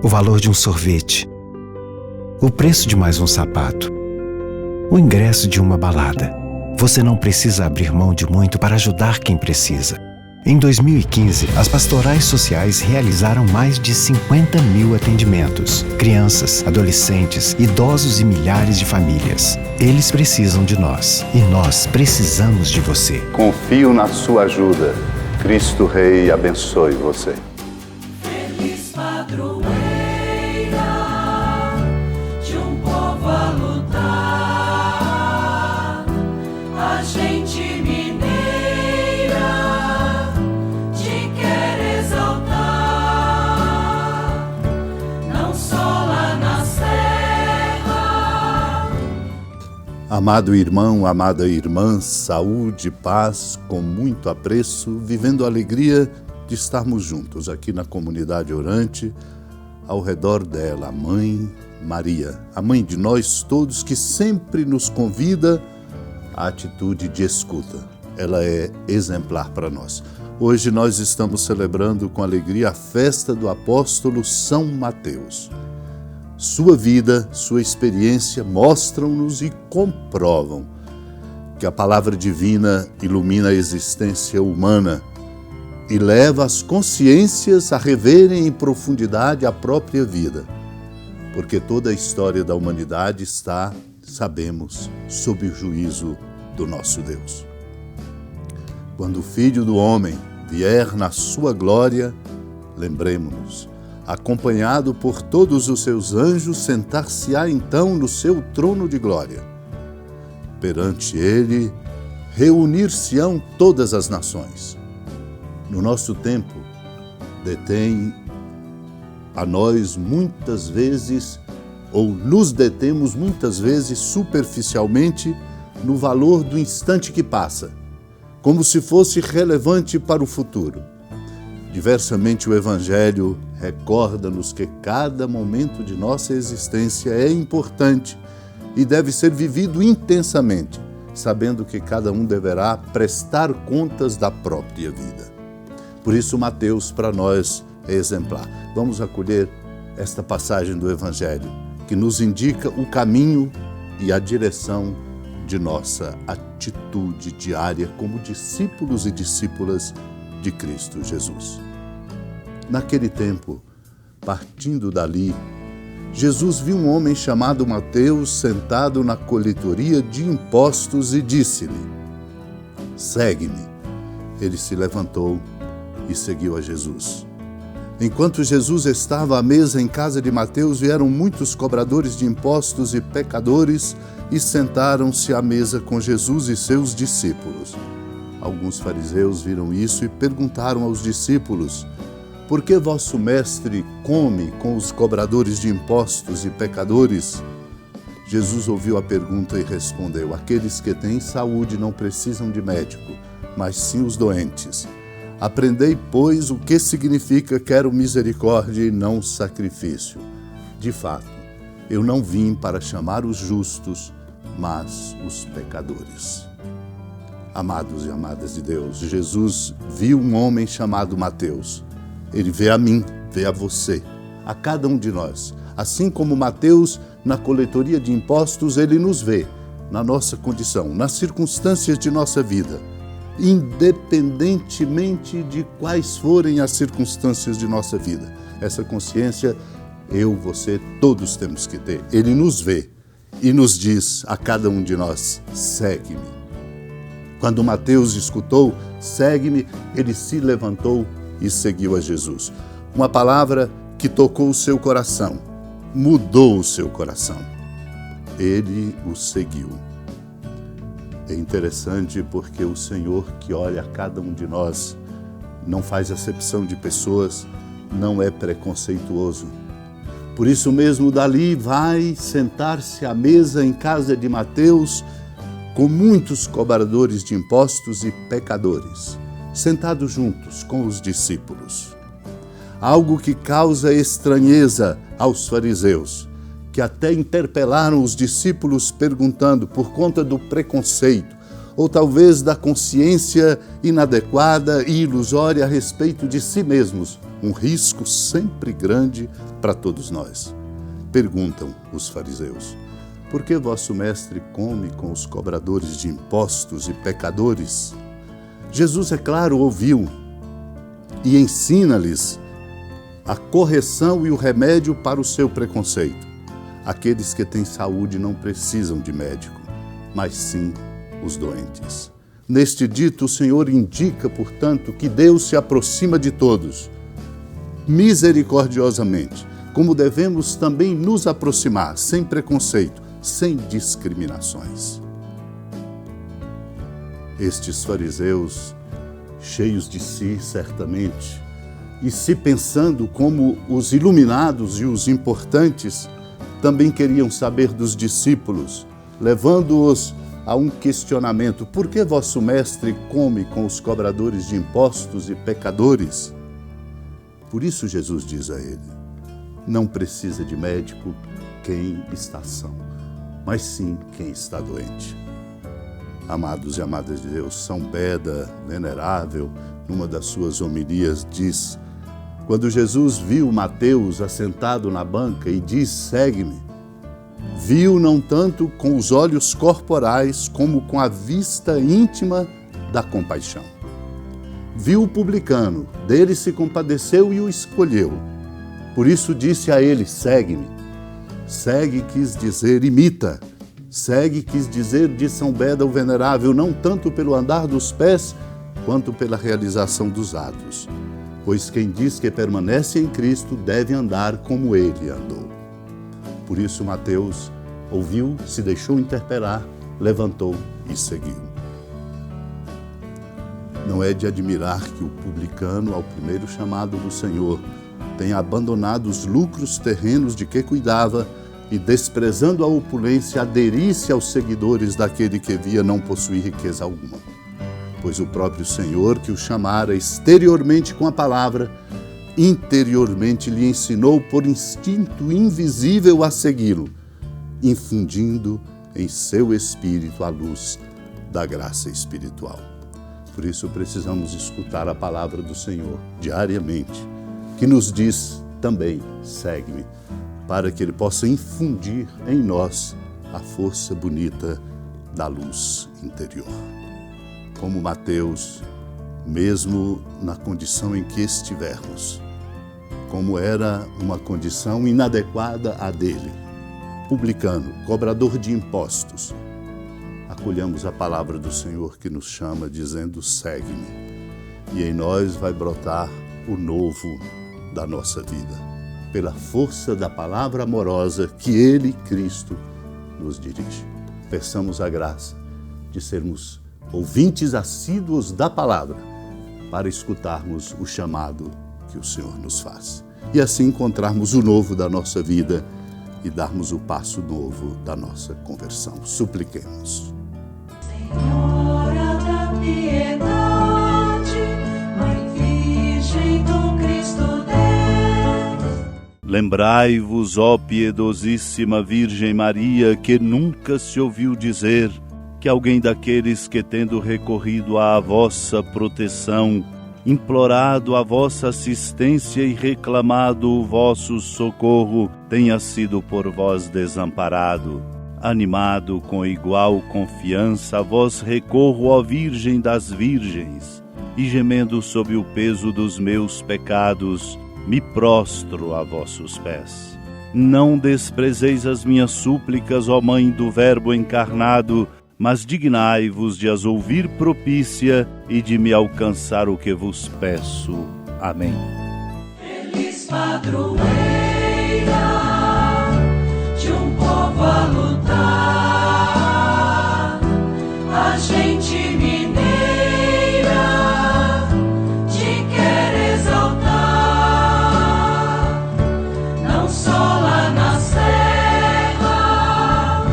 o valor de um sorvete, o preço de mais um sapato, o ingresso de uma balada. Você não precisa abrir mão de muito para ajudar quem precisa. Em 2015, as pastorais sociais realizaram mais de 50 mil atendimentos. Crianças, adolescentes, idosos e milhares de famílias. Eles precisam de nós e nós precisamos de você. Confio na sua ajuda. Cristo Rei abençoe você. Feliz padroeira de um povo a lutar, a gente mineira te quer exaltar, não só lá na serra. Amado irmão, amada irmã, saúde, paz, com muito apreço, vivendo a alegria de estarmos juntos aqui na comunidade orante, ao redor dela, a Mãe Maria, a mãe de nós todos, que sempre nos convida à atitude de escuta. Ela é exemplar para nós. Hoje nós estamos celebrando com alegria a festa do apóstolo São Mateus. Sua vida, sua experiência mostram-nos e comprovam que a palavra divina ilumina a existência humana e leva as consciências a reverem em profundidade a própria vida, porque toda a história da humanidade está, sabemos, sob o juízo do nosso Deus. Quando o Filho do Homem vier na sua glória, lembremos-nos, acompanhado por todos os seus anjos, sentar-se-á então no seu trono de glória. Perante ele, reunir-se-ão todas as nações. No nosso tempo, detém a nós muitas vezes, ou nos detemos muitas vezes superficialmente no valor do instante que passa, como se fosse relevante para o futuro. Diversamente, o Evangelho recorda-nos que cada momento de nossa existência é importante e deve ser vivido intensamente, sabendo que cada um deverá prestar contas da própria vida. Por isso, Mateus, para nós, é exemplar. Vamos acolher esta passagem do Evangelho, que nos indica o caminho e a direção de nossa atitude diária como discípulos e discípulas de Cristo Jesus. Naquele tempo, partindo dali, Jesus viu um homem chamado Mateus sentado na coletoria de impostos e disse-lhe: "Segue-me." Ele se levantou e seguiu a Jesus. Enquanto Jesus estava à mesa em casa de Mateus, vieram muitos cobradores de impostos e pecadores e sentaram-se à mesa com Jesus e seus discípulos. Alguns fariseus viram isso e perguntaram aos discípulos: "Por que vosso mestre come com os cobradores de impostos e pecadores?" Jesus ouviu a pergunta e respondeu: "Aqueles que têm saúde não precisam de médico, mas sim os doentes. Aprendei, pois, o que significa quero misericórdia e não sacrifício. De fato, eu não vim para chamar os justos, mas os pecadores." Amados e amadas de Deus, Jesus viu um homem chamado Mateus. Ele vê a mim, vê a você, a cada um de nós. Assim como Mateus, na coletoria de impostos, ele nos vê na nossa condição, nas circunstâncias de nossa vida, independentemente de quais forem as circunstâncias de nossa vida. Essa consciência, eu, você, todos temos que ter. Ele nos vê e nos diz a cada um de nós: "Segue-me." Quando Mateus escutou "segue-me", ele se levantou e seguiu a Jesus. Uma palavra que tocou o seu coração, mudou o seu coração. Ele o seguiu. É interessante porque o Senhor, que olha a cada um de nós, não faz acepção de pessoas, não é preconceituoso. Por isso mesmo, dali vai sentar-se à mesa em casa de Mateus com muitos cobradores de impostos e pecadores, sentados juntos com os discípulos. Algo que causa estranheza aos fariseus, que até interpelaram os discípulos perguntando por conta do preconceito, ou talvez da consciência inadequada e ilusória a respeito de si mesmos. um risco sempre grande para todos nós. Perguntam os fariseus: por que vosso mestre come com os cobradores de impostos e pecadores? Jesus, é claro, ouviu e ensina-lhes a correção e o remédio para o seu preconceito. Aqueles que têm saúde não precisam de médico, mas sim os doentes. Neste dito, o Senhor indica, portanto, que Deus se aproxima de todos, misericordiosamente, como devemos também nos aproximar, sem preconceito, sem discriminações. Estes fariseus, cheios de si, certamente, e se pensando como os iluminados e os importantes, também queriam saber dos discípulos, levando-os a um questionamento: por que vosso mestre come com os cobradores de impostos e pecadores? Por isso Jesus diz a ele: não precisa de médico quem está são, mas sim quem está doente. Amados e amadas de Deus, São Beda, venerável, numa das suas homilias, diz: quando Jesus viu Mateus assentado na banca e diz: segue-me, viu não tanto com os olhos corporais, como com a vista íntima da compaixão. Viu o publicano, dele se compadeceu e o escolheu. Por isso disse a ele: segue-me. Segue quis dizer imita. Segue quis dizer de São Beda o venerável, não tanto pelo andar dos pés, quanto pela realização dos atos. Pois quem diz que permanece em Cristo deve andar como ele andou. Por isso Mateus ouviu, se deixou interpelar, levantou e seguiu. Não é de admirar que o publicano, ao primeiro chamado do Senhor, tenha abandonado os lucros terrenos de que cuidava e, desprezando a opulência, aderisse aos seguidores daquele que via não possuir riqueza alguma. Pois o próprio Senhor, que o chamara exteriormente com a palavra, interiormente lhe ensinou por instinto invisível a segui-lo, infundindo em seu espírito a luz da graça espiritual. Por isso precisamos escutar a palavra do Senhor diariamente, que nos diz também: segue-me, para que Ele possa infundir em nós a força bonita da luz interior. Como Mateus, mesmo na condição em que estivermos, como era uma condição inadequada à dele, publicano, cobrador de impostos, acolhamos a palavra do Senhor que nos chama dizendo: segue-me, e em nós vai brotar o novo da nossa vida, pela força da palavra amorosa que Ele, Cristo, nos dirige. Peçamos a graça de sermos ouvintes assíduos da palavra, para escutarmos o chamado que o Senhor nos faz. E assim encontrarmos o novo da nossa vida e darmos o passo novo da nossa conversão. Supliquemos. Senhora da piedade, Mãe Virgem do Cristo Deus. Lembrai-vos, ó piedosíssima Virgem Maria, que nunca se ouviu dizer que alguém daqueles que, tendo recorrido à vossa proteção, implorado a vossa assistência e reclamado o vosso socorro, tenha sido por vós desamparado. Animado com igual confiança, a vós recorro, ó Virgem das Virgens, e gemendo sob o peso dos meus pecados, me prostro a vossos pés. Não desprezeis as minhas súplicas, ó Mãe do Verbo encarnado, mas dignai-vos de as ouvir propícia e de me alcançar o que vos peço. Amém. Feliz padroeira de um povo a lutar, a gente mineira te quer exaltar, não só lá na serra,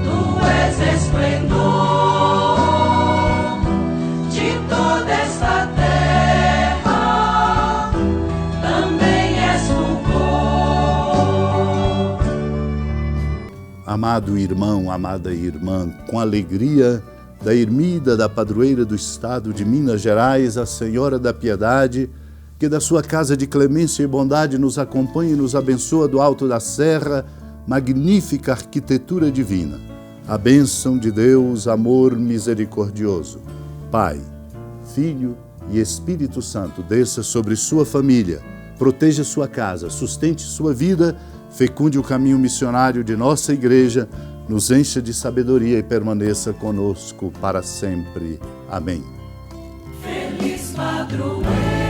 tu és esplendor de toda esta terra, também és fulgor. Amado irmão, amada irmã, com alegria da ermida da padroeira do estado de Minas Gerais, a Senhora da Piedade, que da sua casa de clemência e bondade nos acompanhe e nos abençoa do alto da serra, magnífica arquitetura divina. A bênção de Deus, amor misericordioso, Pai, Filho e Espírito Santo, desça sobre sua família, proteja sua casa, sustente sua vida, fecunde o caminho missionário de nossa igreja, nos encha de sabedoria e permaneça conosco para sempre. Amém. Feliz padroeiro.